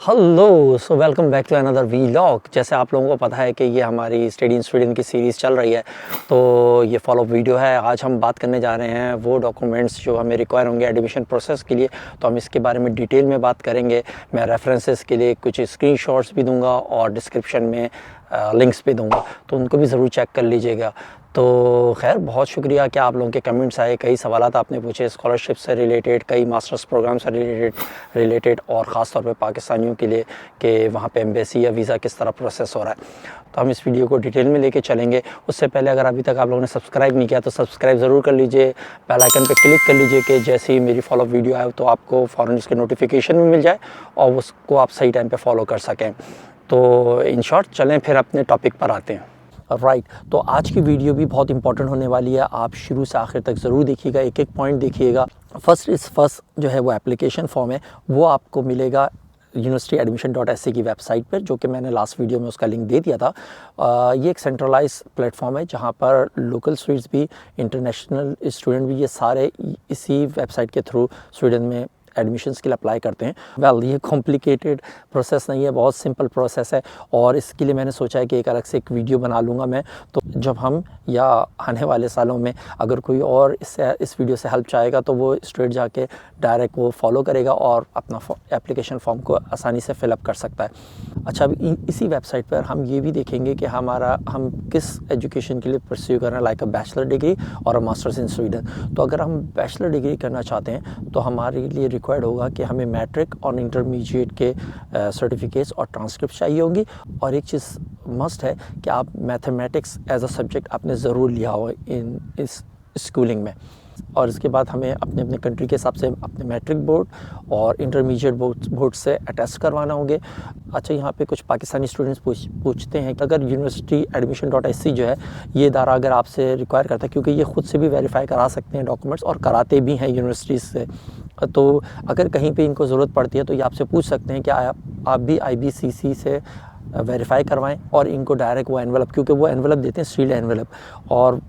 Hello so welcome back to another vlog. जैसे आप लोगों को पता है कि ये हमारी स्टडी इन स्वीडन की सीरीज़ चल रही है, तो ये फॉलो वीडियो है। आज हम बात करने जा रहे हैं वो डॉक्यूमेंट्स जो हमें रिक्वायर होंगे एडमिशन प्रोसेस के लिए। तो हम इसके बारे में डिटेल में बात करेंगे। मैं रेफरेंसेस के लिए कुछ स्क्रीनशॉट्स भी दूंगा और डिस्क्रिप्शन में लिंक्स भी दूंगा, तो उनको भी ज़रूर चेक कर लीजिएगा। तो खैर, बहुत शुक्रिया कि आप लोगों के कमेंट्स आए, कई सवालात आपने पूछे स्कॉलरशिप से रिलेटेड, कई मास्टर्स प्रोग्राम से रिलेटेड और ख़ास तौर पे पाकिस्तानियों के लिए कि वहाँ पे एम्बेसी या वीज़ा किस तरह प्रोसेस हो रहा है। तो हम इस वीडियो को डिटेल में लेके चलेंगे। उससे पहले अगर अभी तक आप लोगों ने सब्सक्राइब नहीं किया तो सब्सक्राइब ज़रूर कर लीजिए, बेल आइकन पे क्लिक कर लीजिए कि जैसे ही मेरी फॉलो वीडियो आए तो आपको फ़ौरन उसके नोटिफिकेशन भी मिल जाए और उसको आप सही टाइम पर फॉलो कर सकें। तो इन शॉर्ट चलें फिर अपने टॉपिक पर आते हैं। राइट, तो आज की वीडियो भी बहुत इंपॉर्टेंट होने वाली है। आप शुरू से आखिर तक ज़रूर देखिएगा, एक एक पॉइंट देखिएगा। फर्स्ट जो है वो एप्लीकेशन फॉर्म है, वो आपको मिलेगा universityadmission.se की वेबसाइट पर, जो कि मैंने लास्ट वीडियो में उसका लिंक दे दिया था। ये एक सेंट्रलाइज प्लेटफॉर्म है जहाँ पर लोकल स्टूडेंट्स भी, इंटरनेशनल स्टूडेंट भी, ये सारे इसी वेबसाइट के थ्रू स्वीडन में एडमिशन्स के लिए अप्लाई करते हैं। ये कॉम्प्लिकेटेड प्रोसेस नहीं है, बहुत सिंपल प्रोसेस है और इसके लिए मैंने सोचा है कि एक अलग से एक वीडियो बना लूँगा मैं। तो जब हम या आने वाले सालों में अगर कोई और इस वीडियो से हेल्प चाहेगा तो वो स्ट्रेट जाके डायरेक्ट वो फॉलो करेगा और अपना एप्लीकेशन फॉर्म को आसानी से फिलअप कर सकता है। अच्छा, अब इसी वेबसाइट पर हम ये भी देखेंगे कि हम किस एजुकेशन के लिए परस्यू कर रहे हैं, लाइक अ बैचलर डिग्री और अ मास्टर्स इन स्वीडन। तो अगर हम बैचलर डिग्री करना चाहते हैं तो हमारे लिए रिक्वायर्ड होगा कि हमें मैट्रिक और इंटरमीडिएट के सर्टिफिकेट्स और ट्रांसक्रिप्ट चाहिए होंगी। और एक चीज़ मस्ट है कि आप मैथमेटिक्स एज अ सब्जेक्ट आपने ज़रूर लिया हो इस स्कूलिंग में। और इसके बाद हमें अपने अपने कंट्री के हिसाब से अपने मैट्रिक बोर्ड और इंटरमीडिएट बोर्ड से अटेस्ट करवाना होंगे। अच्छा, यहाँ पे कुछ पाकिस्तानी स्टूडेंट्स पूछते हैं कि अगर universityadmission.se जो है ये इदारा अगर आपसे रिक्वायर करता है, क्योंकि ये ख़ुद से भी वेरीफाई करा सकते हैं डॉक्यूमेंट्स और कराते भी हैं यूनिवर्सिटीज़ से, तो अगर कहीं पे इनको ज़रूरत पड़ती है तो ये आपसे पूछ सकते हैं कि आप भी IBCC से वेरीफाई करवाएं और इनको डायरेक्ट वो एनवेलप, क्योंकि वो एनवेलप देते हैं सील्ड एनवेलप, और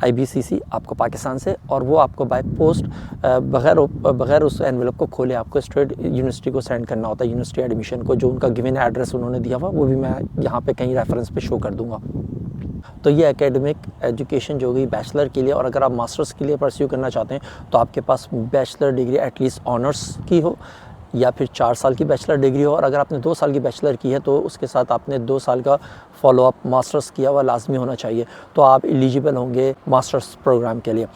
IBCC आपको पाकिस्तान से, और वो आपको बाय पोस्ट बग़ैर उस एनवेलप को खोले आपको स्ट्रेट यूनिवर्सिटी को सेंड करना होता है, यूनिवर्सिटी एडमिशन को। जो उनका गिवन एड्रेस उन्होंने दिया हुआ वो भी मैं यहाँ पे कहीं रेफरेंस पे शो कर दूँगा। तो ये एकेडमिक एजुकेशन जो गई बैचलर के लिए। और अगर आप मास्टर्स के लिए परस्यू करना चाहते हैं तो आपके पास बैचलर डिग्री एटलीस्ट ऑनर्स की हो या फिर 4 साल की बैचलर डिग्री हो। और अगर आपने 2 साल की बैचलर की है तो उसके साथ आपने 2 साल का फॉलोअप मास्टर्स किया हुआ लाजमी होना चाहिए, तो आप एलिजिबल होंगे मास्टर्स प्रोग्राम के लिए।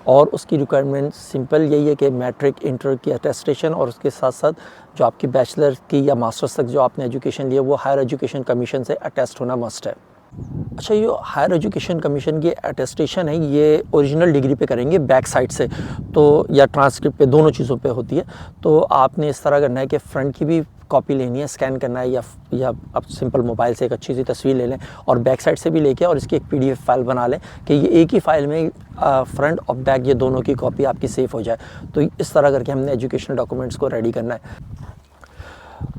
और उसकी रिक्वायरमेंट सिंपल यही है कि मैट्रिक इंटर की अटेस्टेशन और उसके साथ साथ जो आपकी बैचलर की या मास्टर्स तक जो आपने एजुकेशन लिया वो हायर एजुकेशन कमीशन से अटेस्ट होना मस्ट है। अच्छा, ये हायर एजुकेशन कमीशन की अटेस्टेशन है, ये ओरिजिनल डिग्री पे करेंगे बैक साइड से, तो या ट्रांसक्रिप्ट पे, दोनों चीज़ों पे होती है। तो आपने इस तरह करना है कि फ्रंट की भी कॉपी लेनी है, स्कैन करना है, या आप सिंपल मोबाइल से एक अच्छी सी तस्वीर ले लें और बैक साइड से भी लेके और इसकी एक PDF फाइल बना लें कि ये एक ही फाइल में फ्रंट और बैक ये दोनों की कॉपी आपकी सेफ हो जाए। तो इस तरह करके हमने एजुकेशनल डॉक्यूमेंट्स को रेडी करना है।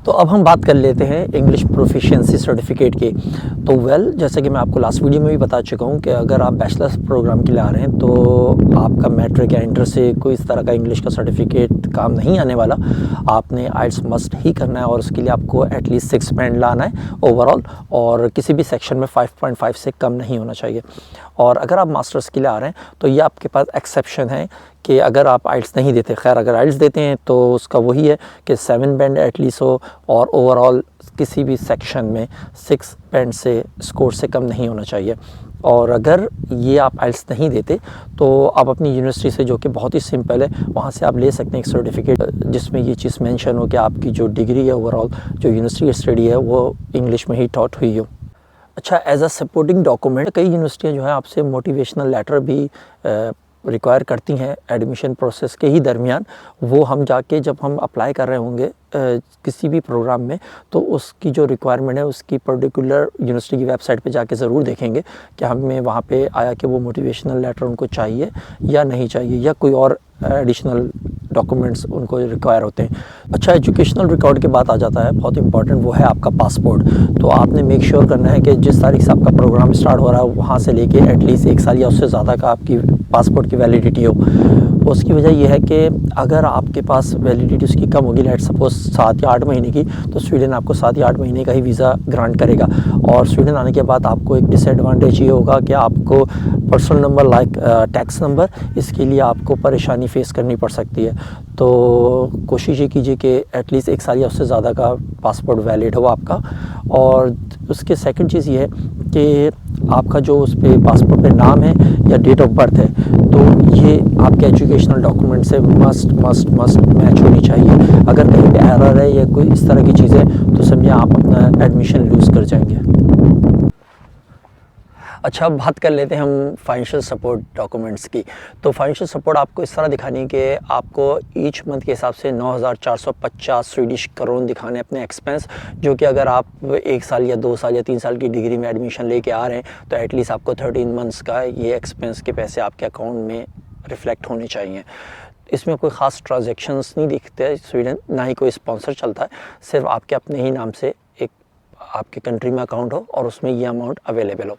तो अब हम बात कर लेते हैं इंग्लिश प्रोफिशिएंसी सर्टिफिकेट की। तो जैसे कि मैं आपको लास्ट वीडियो में भी बता चुका हूँ कि अगर आप बैचलर्स प्रोग्राम के लिए आ रहे हैं तो आपका मैट्रिक या इंटर से कोई इस तरह का इंग्लिश का सर्टिफिकेट काम नहीं आने वाला। आपने आइल्स मस्ट ही करना है और उसके लिए आपको एटलीस्ट 6 बैंड लाना है ओवरऑल, और किसी भी सेक्शन में 5.5 से कम नहीं होना चाहिए। और अगर आप मास्टर्स के लिए आ रहे हैं तो ये आपके पास एक्सेप्शन है कि अगर आप आइल्स नहीं देते, खैर अगर आइल्स देते हैं तो उसका वही है कि 7 बैंड एटलीस्ट हो और ओवरऑल किसी भी सेक्शन में 6 बैंड से स्कोर से कम नहीं होना चाहिए। और अगर ये आप आइल्स नहीं देते तो आप अपनी यूनिवर्सिटी से, जो कि बहुत ही सिंपल है, वहाँ से आप ले सकते हैं एक सर्टिफिकेट जिसमें ये चीज़ मेंशन हो कि आपकी जो डिग्री है ओवरऑल जो यूनिवर्सिटी स्टडी है वो इंग्लिश में ही टॉट हुई हो। अच्छा, एज अ सपोर्टिंग डॉक्यूमेंट कई यूनिवर्सिटियाँ जो है आपसे मोटिवेशनल लेटर भी रिक्वायर करती हैं एडमिशन प्रोसेस के ही दरमियान। वो हम जाके जब हम अप्लाई कर रहे होंगे किसी भी प्रोग्राम में तो उसकी जो रिक्वायरमेंट है उसकी पर्टिकुलर यूनिवर्सिटी की वेबसाइट पे जाके ज़रूर देखेंगे कि हमें वहाँ पे आया कि वो मोटिवेशनल लेटर उनको चाहिए या नहीं चाहिए, या कोई और एडिशनल डॉक्यूमेंट्स उनको रिक्वायर होते हैं। अच्छा, एजुकेशनल रिकॉर्ड के बाद आ जाता है बहुत इंपॉर्टेंट, वो है आपका पासपोर्ट। तो आपने मेक श्योर करना है कि जिस तारीख से आपका प्रोग्राम स्टार्ट हो रहा है वहाँ से लेके एटलीस्ट 1 साल या उससे ज़्यादा का आपकी पासपोर्ट की वैलिडिटी हो। उसकी वजह यह है कि अगर आपके पास वैलिडिटी उसकी कम होगी, लेट सपोज 7 या 8 महीने की, तो स्वीडन आपको 7 या 8 महीने का ही वीज़ा ग्रांट करेगा। और स्वीडन आने के बाद आपको एक डिसएडवांटेज ये होगा कि आपको personal number like tax number, इसके लिए आपको परेशानी फ़ेस करनी पड़ सकती है। तो कोशिश ये कीजिए कि एटलीस्ट 1 साल या उससे ज़्यादा का पासपोर्ट वैलिड हो आपका। और उसके सेकंड चीज़ ये है कि आपका जो उस पे पासपोर्ट पे नाम है या डेट ऑफ बर्थ है, तो ये आपके एजुकेशनल डॉक्यूमेंट से मस्ट मैच होनी चाहिए। अगर कहीं पे एरर है या कोई इस तरह की चीज़ें, तो समझिए आप अपना एडमिशन लूज़ कर जाएंगे। अच्छा, अब बात कर लेते हैं हम फाइनेंशियल सपोर्ट डॉक्यूमेंट्स की। तो फाइनेंशियल सपोर्ट आपको इस तरह दिखानी है कि आपको ईच मंथ के हिसाब से 9,450 स्वीडिश करोन दिखाने अपने एक्सपेंस, जो कि अगर आप 1 साल या 2 साल या 3 साल की डिग्री में एडमिशन लेके आ रहे हैं, तो एटलीस्ट आपको 13 मंथ्स का ये एक्सपेंस के पैसे आपके अकाउंट में रिफ्लेक्ट होने चाहिए। इसमें कोई ख़ास ट्रांजेक्शन्स नहीं दिखते स्वीडन, ना ही कोई स्पॉन्सर चलता है, सिर्फ आपके अपने ही नाम से एक आपके कंट्री में अकाउंट हो और उसमें ये अमाउंट अवेलेबल हो।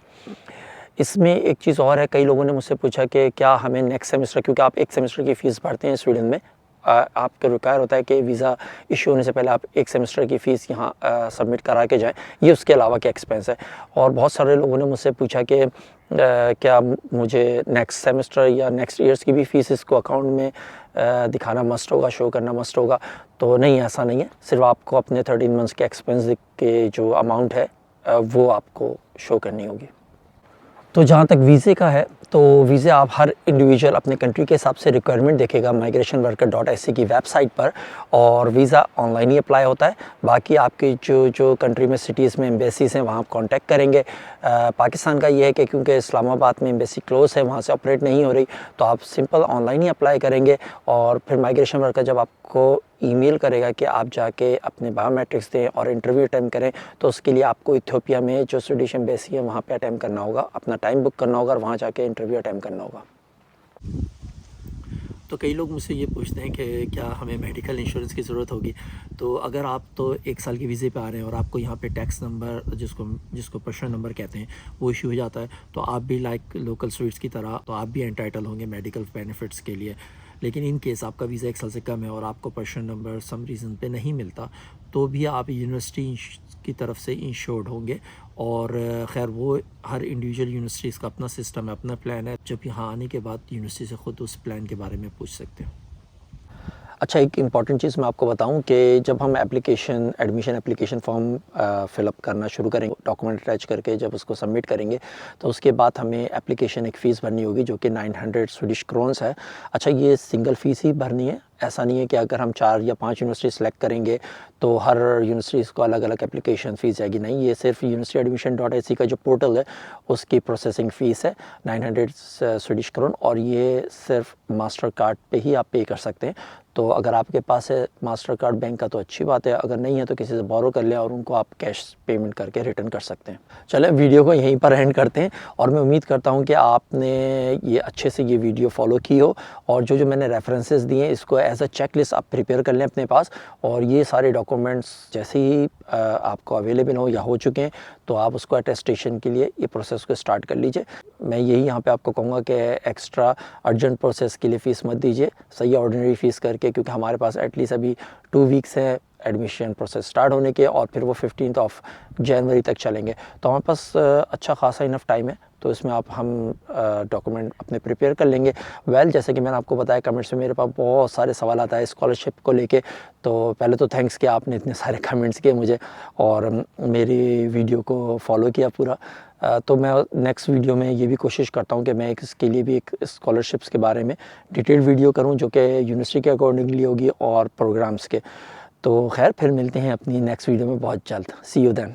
इसमें एक चीज़ और है, कई लोगों ने मुझसे पूछा कि क्या हमें नेक्स्ट सेमेस्टर, क्योंकि आप 1 सेमेस्टर की फ़ीस भरते हैं स्वीडन में, आपका रिक्वायर होता है कि वीज़ा इशू होने से पहले आप 1 सेमेस्टर की फ़ीस यहाँ सबमिट करा के जाएँ, ये उसके अलावा क्या एक्सपेंस है। और बहुत सारे लोगों ने मुझसे पूछा कि क्या मुझे नेक्स्ट सेमेस्टर या नेक्स्ट ईयर्स की भी फ़ीस इसको अकाउंट में दिखाना मस्ट होगा, शो करना मस्ट होगा। तो नहीं, ऐसा नहीं है, सिर्फ आपको अपने 13 मंथ्स के एक्सपेंस के जो अमाउंट है वो आपको शो करनी होगी। तो जहाँ तक वीज़े का है, तो वीज़े आप हर इंडिविजुअल अपने कंट्री के हिसाब से रिक्वायरमेंट देखेगा migrationworker.se की वेबसाइट पर, और वीज़ा ऑनलाइन ही अप्लाई होता है। बाकी आपके जो कंट्री में सिटीज़ में एम्बेसीज़ हैं, वहाँ आप कांटेक्ट करेंगे। पाकिस्तान का ये है कि क्योंकि इस्लामाबाद में एम्बेसी क्लोज़ है, वहाँ से ऑपरेट नहीं हो रही, तो आप सिंपल ऑनलाइन ही अप्लाई करेंगे। और फिर माइग्रेशन वर्कर जब आपको ईमेल करेगा कि आप जाके अपने बायोमेट्रिक्स दें और इंटरव्यू अटेम्प्ट करें, तो उसके लिए आपको इथियोपिया में जो स्वीडिश एम्बेसी है वहाँ पे अटेम्प्ट करना होगा, अपना टाइम बुक करना होगा और वहाँ जाके इंटरव्यू अटेम्प्ट करना होगा। तो कई लोग मुझसे ये पूछते हैं कि क्या हमें मेडिकल इंश्योरेंस की ज़रूरत होगी। तो अगर आप तो 1 साल की वीज़े पे आ रहे हैं और आपको यहाँ पे टैक्स नंबर, जिसको पर्सनल नंबर कहते हैं, वो इशू हो जाता है, तो आप भी लाइक लोकल स्वीट्स की तरह, तो आप भी एंटाइटल होंगे मेडिकल बेनिफिट्स के लिए। लेकिन इन केस आपका वीज़ा 1 साल से कम है और आपको पर्सनल नंबर सम रीज़न पे नहीं मिलता, तो भी आप यूनिवर्सिटी की तरफ से इंश्योर्ड होंगे। और खैर वो हर इंडिविजुअल यूनिवर्सिटीज़ का अपना सिस्टम है, अपना प्लान है। जब यहाँ आने के बाद यूनिवर्सिटी से ख़ुद उस प्लान के बारे में पूछ सकते हैं। अच्छा, एक इम्पॉर्टेंट चीज़ मैं आपको बताऊं कि जब हम एडमिशन एप्लीकेशन फॉर्म फ़िलअप करना शुरू करेंगे, डॉक्यूमेंट अटैच करके जब उसको सबमिट करेंगे, तो उसके बाद हमें एप्लीकेशन एक फ़ीस भरनी होगी जो कि 900 स्वीडिश क्रोन्स है। अच्छा, ये सिंगल फ़ीस ही भरनी है, ऐसा नहीं है कि अगर हम 4 या 5 यूनिवर्सिटी सेलेक्ट करेंगे तो हर यूनिवर्सिटीज़ को अलग अलग एप्लीकेशन फ़ीस जाएगी। नहीं, ये सिर्फ universityadmission.se का जो पोर्टल है उसकी प्रोसेसिंग फ़ीस है 900 स्वीडिश क्रोन, और ये सिर्फ मास्टर कार्ड पे ही आप पे कर सकते हैं। तो अगर आपके पास है मास्टर कार्ड बैंक का तो अच्छी बात है, अगर नहीं है तो किसी से बोरो कर लें और उनको आप कैश पेमेंट करके रिटर्न कर सकते हैं। चलें, वीडियो को यहीं पर एंड करते हैं, और मैं उम्मीद करता हूं कि आपने ये अच्छे से ये वीडियो फॉलो की हो, और जो मैंने रेफरेंसेस दिए इसको एज अ चेकलिस्ट आप प्रिपेयर कर लें अपने पास। और ये सारे डॉक्यूमेंट्स जैसे ही आपको अवेलेबल हो या हो चुके हैं, तो आप उसको अटेस्टेशन के लिए ये प्रोसेस को स्टार्ट कर लीजिए। मैं यही यहाँ पे आपको कहूँगा कि एक्स्ट्रा अर्जेंट प्रोसेस के लिए फ़ीस मत दीजिए, सही ऑर्डिनरी फ़ीस करके, क्योंकि हमारे पास एटलीस्ट अभी 2 वीक्स हैं एडमिशन प्रोसेस स्टार्ट होने के, और फिर वो 15 जनवरी तक चलेंगे। तो हमारे पास अच्छा खासा इनफ टाइम है, तो इसमें हम डॉक्यूमेंट अपने प्रिपेयर कर लेंगे। जैसे कि मैंने आपको बताया, कमेंट्स में मेरे पास बहुत सारे सवाल आता है स्कॉलरशिप को लेके। तो पहले तो थैंक्स कि आपने इतने सारे कमेंट्स किए मुझे और मेरी वीडियो को फॉलो किया पूरा। तो मैं नेक्स्ट वीडियो में ये भी कोशिश करता हूँ कि मैं इसके लिए भी एक स्कॉलरशिप्स के बारे में डिटेल्ड वीडियो करूँ, जो कि यूनिवर्सिटी के अकॉर्डिंगली होगी और प्रोग्राम्स के। तो खैर, फिर मिलते हैं अपनी नेक्स्ट वीडियो में बहुत जल्द। सी यू देन।